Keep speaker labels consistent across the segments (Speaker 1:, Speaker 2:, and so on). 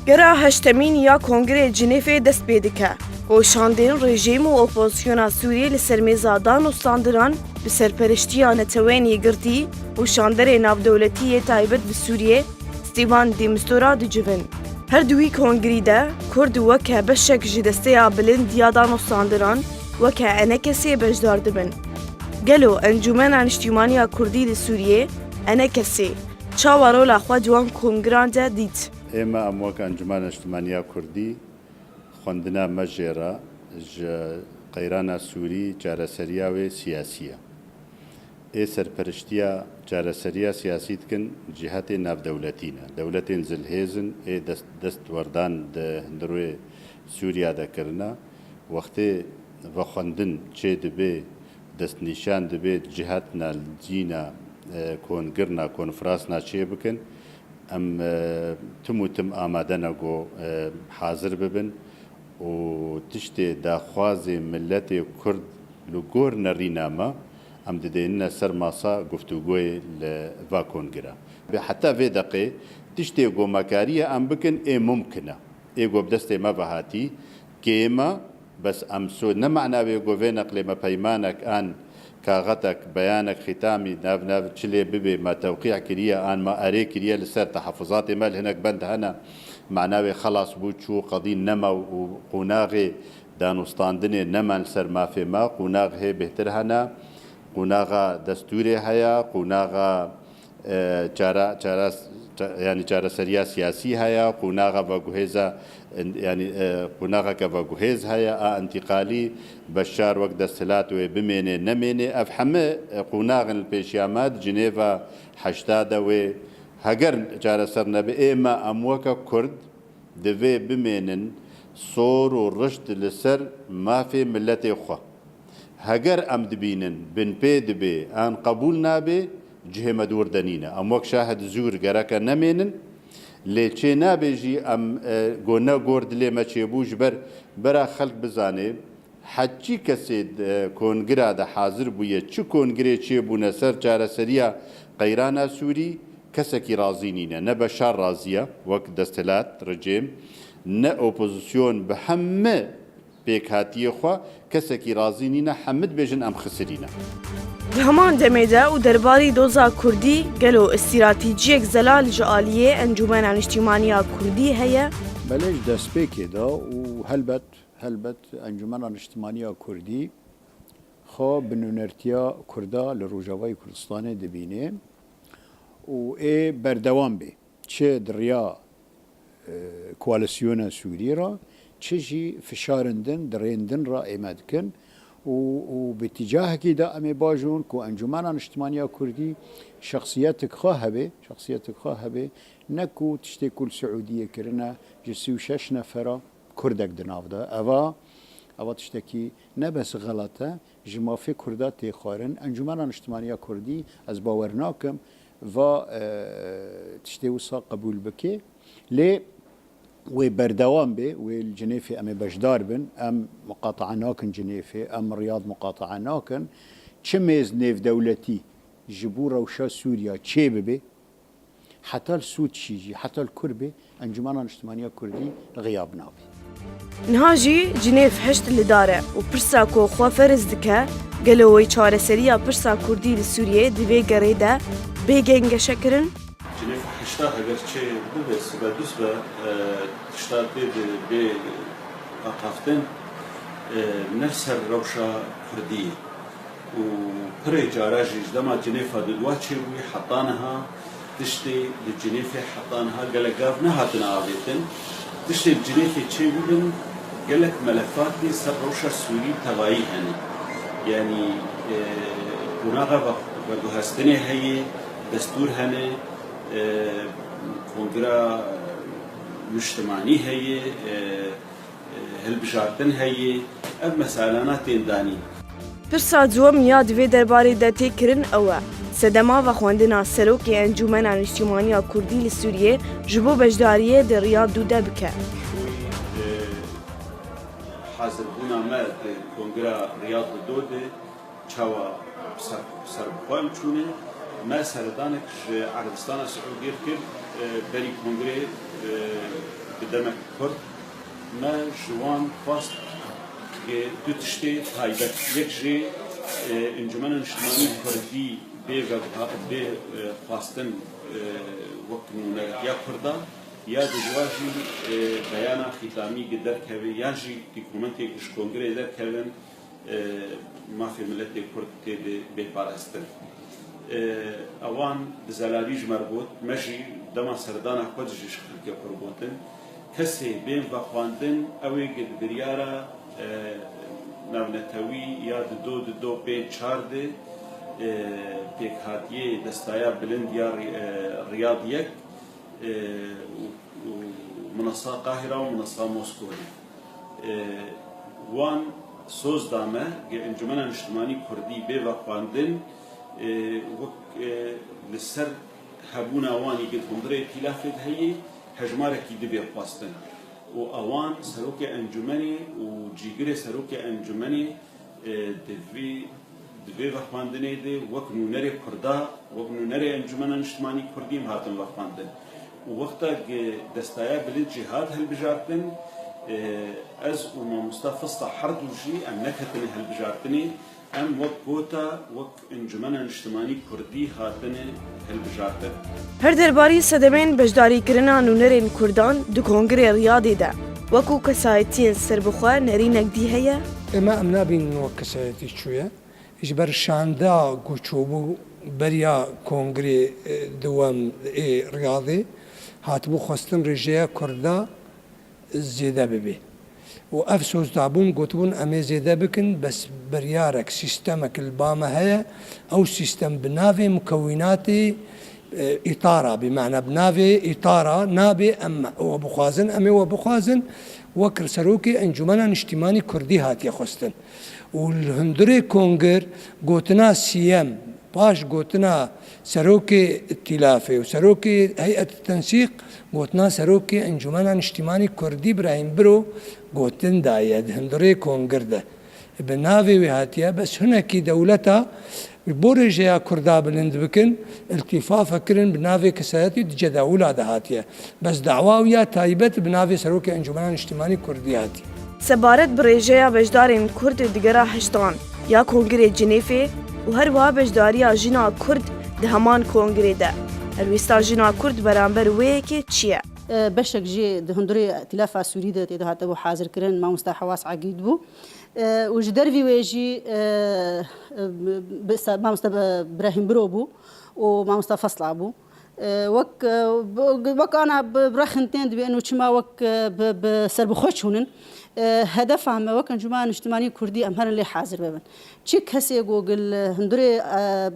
Speaker 1: Gera heştemîn ya Kongrê Cinêfê dest pê dike. Hoşandên rejîm û opozisyona Sûriyê li ser mêza dan û standiran bi serpereştiya Netewênî girtî û şanderê navdewletî yê taybet bi Sûriyê Stîvan de Mistura dicivin. Her du wî kongrî de Kurd weke beşek ji desteya bilind ya dan û standiran weke enekesê bejdar dibin. Gelo Encûmena Niştîmaniya Kurdî li Sûriyê enekesê çawa rola xwe ciwan kongran de dît.
Speaker 2: ئێمە ئەم وەک ئەنجومەنە نیشتیمانیا کوردی خوێندنا مەژێرە ji qeyrana Sûrî çareseriya wê siyasî ye. Ê serpereştiya çareseriya siyasî dikin cîhatê navdewletî ne. Dewletên zilhêzin ê destwerdan di hundirê Sûriya de kirine. Wextê vexwendin çê dibe destnîşan dibe cîhatna cîna kongirna konferansna çê bikin. Em tim û tim amade ne got hazir bibin û tiştê daxwazê milletê Kurd li gor nerîna me em didênine ser masa guftûgoyê li va kongira. Heta vê deqê tiştê gomakariye em bikin ê mumkin e. Ê got bi destê me vehatî kême bes em ne mena wê got vê neqlê me peymanek an كاغتك بيانك ختامي ناف تشلي ببي ما توقيع كريه ان ما اري كريه لسر تحفظات مال هناك بند هنا معناوي خلاص بوتشو قضين نما وقناغي دانوستاندني نما لسر ما في ما قناغ هي بهتر هنا قناغا دستوري هيا قناغا يعني جارة سريا سياسي هيا قناغا وجهزة يعني قناغا كوجهز هيا انتقالي بشار وقت السلات وبميني نميني افحمه قناغ البيشيامات جنيفا حشتاده و هجر جارة سرنا بإما أموكا كرد دفي بمينن صور ورشد لسر ما في ملتي خوا هجر أم دبينن بن بي دبي أن قبولنا بي جهه مدور دنينه اموك شاهد زور جراكا نمينن لچه نابيجي ام گونا گورد لي ما چيبوج برا خلق بزاني حجي كسيد كونگرا ده حاضر بويه چ كونگري چيبونه سر چاره سريا قيرانا سوري كسكي رازينينه نه بشار رازيه وقت دستلات رجيم نه اوبوزيسيون بهمه بيكاتيه خو كسكي رازينينه حمد بيجن ام خسرينه
Speaker 1: همان دميدا و درباري دوزا كردي قالو استراتيجيك زلال جالية انجمن اجتماعية كردي هي
Speaker 3: بلش دست بيكي دا وهلبت انجمن اجتماعية كردي خو بنونرتيا كردا لروجاواي كردستان دبينه و اي بردوام بي چه دريا كواليسيون سوري را چجي فشارندن دريندن را ايمدكن وباتجاه كده أمي باجون كو أنجمنا اجتماعية كردي شخصيتك خواهبة نكو تشتي كل سعودية كرنا جسيو شش نفرة كردك دنافدا أوا تشتكي نبس غلطة جما في كردات تخارن أنجمنا اجتماعية كردي از باورناكم و تشتي وصا قبول بكي لي وبردوام به والجنيفي أم بجدار بن أم مقاطعة ناكن جنيفي أم رياض مقاطعة ناكن تشميز نيف دولتي جبورة وشا سوريا تشيب به حتى السود شيجي حتى الكربة أنجمنا اجتماعية كردي غياب نابي
Speaker 1: نهاجي جنيف حشت اللي داره وبرسا كو خوا فرز دكا قالوا چاره سريا برسا كردي لسوريا دي غريدا بيجنگ شكرن
Speaker 2: جنيف حشتا اگر چه بس بدوس به حشتا به اقافتن نفسر روشا كردي و بري جاراجي دما جنيف دلواتشي وي حطانها تشتي للجنيف حطانها قلقاف نهاتنا عادتن تشتي الجنيف تشي بن قالك ملفات دي سر روشا سوري تغاي هني يعني هناك بردوهستني هي دستور هني كونغرا مجتمعي هي هالبشارتن هي مسالانات داني
Speaker 1: برسا زوم ياد في درباري داتي كرن أوا سدما وخواندنا سروكي انجمن اجتماعية كردي لسوريا جبو بجدارية درياض دودا بك
Speaker 2: حاضر هنا ما كونغرا رياض دودة چاوا سربخوام چونه ما سردانك عربستان السعودية كر بري كونغري
Speaker 4: بدمك كرد ما جوان خواست دو تشتي تايبت يكجي انجمن اجتماعي كردي بخواستن وكنونا يا كردا يا دواجي بيانا ختامي قدر كوي ياجي ديكومنتي اش كونغري در كوين ما في ملت كرد تي بپاراستن اوان بزلالیج مربوط مجی دما سردانا خودجیش خلقی قربوتن کسی بین و خواندن اوی گد بریارا نونتوی یا دو بین چارده پیک هاتیه دستایا بلند یا ریاض یک منصة قاهرة ومنصة موسكو وان سوز دامه انجمن اجتماعی کردی به و خواندن وك للسر هبونا واني قد هندري تلافت هي هجمارك دبي قاستن واوان سروك انجمني وجيجري سروك انجمني دبي وخواندني دي وكنو نري كردا وكنو نري انجمن اجتماعي كردي هاتن وخواندن ووقتا دستايا بلد جهاد هالبجارتن از وما مصطفى حردوجي انكتني هالبجارتني ام وك بوتا وك انجمن اجتماعي كردي هاتنه هالبجارتن
Speaker 1: هر درباري سدمين بجداري كرنا نونرين كردان دو كونغري رياضي دا وكو كسايتين سربخوا نرينك دي هيا
Speaker 5: اما امنا بين وكسايتي شويه اجبر شاندا گوچوبو بريا كونغري دوام رياضي هاتبو خواستن رجيا كردا زياده ببي وافسوس دابون قوتبون امي زياده بكن بس بريارك سيستمك الباما هي او سيستم بنافي مكوناتي اطاره بمعنى بنافي اطاره نابي اما وبخازن امي وبخازن وكر سروكي انجمنا اجتماعي كردي هات يخستن والهندري كونغر قوتنا سيام باش قوتنا سروكي ائتلافي وسروكي هيئه التنسيق قوتنا سروكي انجمنا اجتماعي كردي ابراهيم برو قوتن دايد هندري كونغر ده بنافي وهاتيا بس هناك دولتها بورجيا كردا بلند بكن التفاف فكرن بنافي كساتي دجا اولاد هاتيا بس دعواويا تايبت بنافي سروكي انجمنا اجتماعي كردي هاتي
Speaker 1: سبارت بريجيا بجدارين كرد دقرا هشتان يا كونغري جنيفي وهروا بجداريا جنا كرد دهمان كونغري ده الوستا جنا كرد برامبر ويكي تشيا
Speaker 6: بشك جي دهندري ائتلاف سوري ده تهاتبو حاضر كرن ما مستحواس عقيد بو وجدر في ويجي ما مستبى ابراهيم بروبو وما مستبى فصل ابو وك انا برخنتين بانه تشما وك بسرب خوشونن هدفهم وك انجمن اجتماعي كردي امهر اللي حاضر ببن تشيك هسي جوجل هندري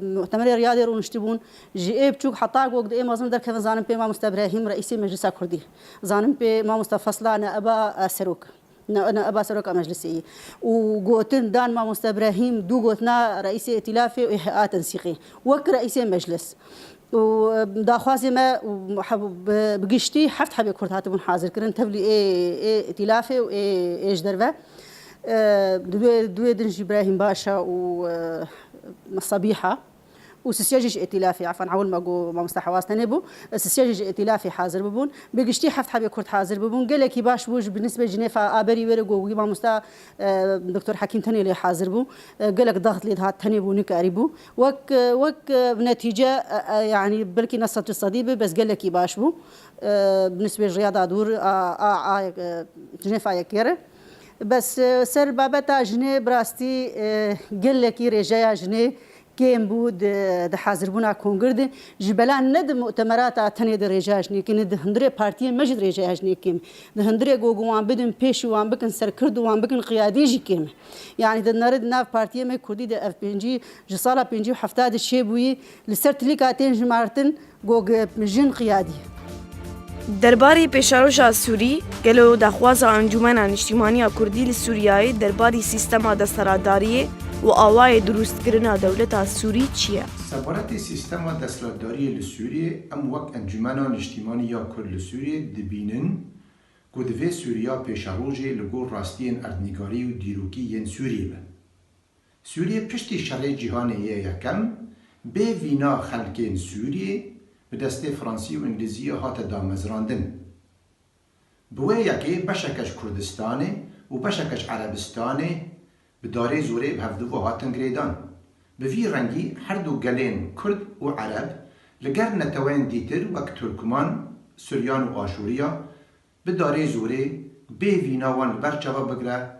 Speaker 6: مؤتمر رياضي رون نشتبون جي بتشوك حطاق وقت اي مازن در كيف زانم بي ما مستبى ابراهيم رئيس مجلس كردي زانم بي ما مستبى فصل انا ابا سروك أنا أبا سروك مجلسي وقوتن دان ما مستبى إبراهيم دو قوتنا رئيس ائتلافي وإيحاءات تنسيقي وك رئيس مجلس وداخوازي ما بقشتي حفت حبي كرد هاتبون حاضر كرن تبلي إيه ائتلافي وإيه جدرفة دوي دنج إبراهيم باشا وصبيحة وسياجج ائتلافي عفوا عول ما مستحواس تنبو سياجج ائتلافي حاضر ببون بقشتي حفت حبي كرد حاضر ببون قال لك باش وج بالنسبه لجنيفا ابري ورقو ما مستا دكتور حكيم تاني اللي حاضر بو قال لك ضغط لي هات تنبو نكاريبو وك بنتيجه يعني بلكي نصت الصديبه بس قال لك باش بو بالنسبه للرياضه دور جنيفا يكير بس سر بابتا جني براستي قال لك رجايا جني كيم بود ده حاضر بونا كونغرد جبلان ند مؤتمرات تاني ده رجاجني كن ده هندري بارتي مجد رجاجني كيم ده هندري جوجوان بدن بيش وان بكن سركرد وان بكن قيادي جي كيم يعني ده نرد ناف بارتي ما كردي ده اف بنجي جصاله بنجي وحفتاد الشيبوي لسرت ليكاتين جمارتن جوج جن قيادي
Speaker 1: درباري بيشاروجا سوري قالوا دخوازا انجمن اجتماعي كردي لسورياي درباري سيستما دستراداري و آوای درست کردن دولت سوری چیه؟
Speaker 7: سبارت سیستم دستارداری لسوریه ام وقت انجمنان اجتماعی یا کرد لسوریه دبینن کدوه سوریا پیشاروجه لگو راستین اردنگاری و دیروکی ین سوریه بن. سوریه پشتی شرع جهانی یکم به وینا خلکین سوریه به دست فرانسی و انگلیزی هات دامزراندن. بوی یکی بشکش کردستانه و بشکش عربستانه به داره زوره به هفدو و هاتن گریدان. به وی رنگی هر دو گلین کرد و عرب لگر نتوین دیتر وک ترکمان، سوریان و آشوریا به داره زوره به ویناوان برچوا بگره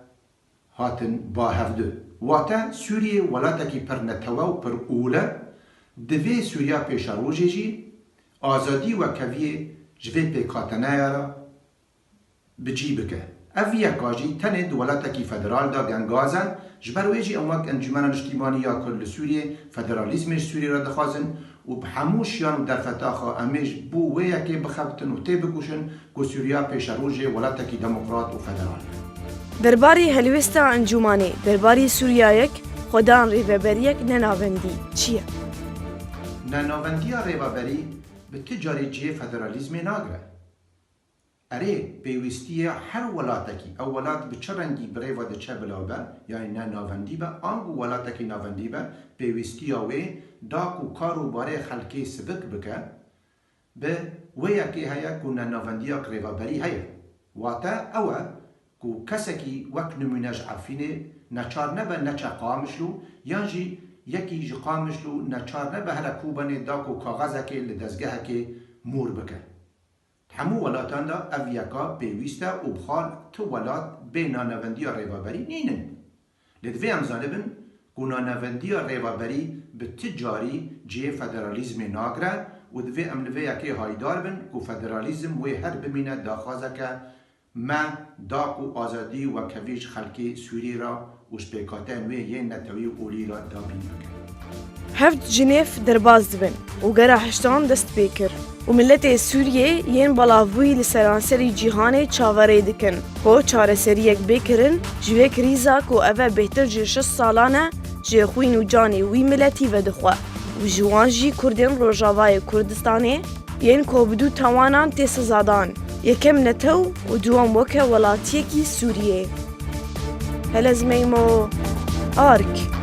Speaker 7: هاتن با هفدو. واتا سوریه ولاتکی پر نتوا و پر اوله دوی سوریا پیشاروجه جی آزادی و کویه جوی پیکاتنه را بجی بکه. اویا کاجی تنه دولتکی فدرال دا گنگازه جبرویجی اموک انجمن اجتماعی یا کل سوریه فدرالیسمش سوریه را دخوازن و به هموشیان در فتاخا امیش بو ویا که بخبتن و تی بکوشن که سوریا پیشاروجه ولتکی دموکرات و فدرال.
Speaker 1: درباری هلوستا انجمانی درباری سوریایک خودان ریوبریک نناوندی چیه؟
Speaker 7: نناوندی ریوبری به تجاری جه فدرالیسم ناگره. اره پیوستی هر ولاتکی او ولات به چه رنگی برای و ده چه بلاوبه یعنی نه ناوندی به آنگو ولاتکی ناوندی به پیوستی اوه داکو کارو باره خلکی سبک بکه به ویکی هیا که نه ناوندی ریوبری هیا واتا اوه که کسکی وک نمونج عفینه نچار نبه نچه قامشلو یعنی یکی جی قامشلو نچار نبه هلا کوبانه داکو کاغذه که لدزگه که مور بکه همو ولاتان دا اویاکا پیوسته و بخال تو ولات به نانوندی ریوبری نینن. لدوی امزانه بن که نانوندی ریوبری به تجاری جه فدرالیزم ناگره و دوی امنوی یکی هایدار بن که فدرالیزم وی هر بمینه داخوازه که ما داکو آزادی و کویج خلکی سوری را و شپیکاتن وی یه نتوی اولی را دابین بکن.
Speaker 1: هفت جنیف درباز دبن و گره هشتان دست بیکر و ملت سوریه ین بلاوی لسرانسری جیهان چاوره دکن که چاره سریک بیکرن جوه کریزا که اوه بهتر جه 6 سالانه جه خوین و جانی وی ملتی و دخواه و جوان جی کردین روژاوای کردستانه ین که بدو توانان تیس زادان یکم نتو و دوام وکه ولاتیکی سوریه هلزمیمو آرک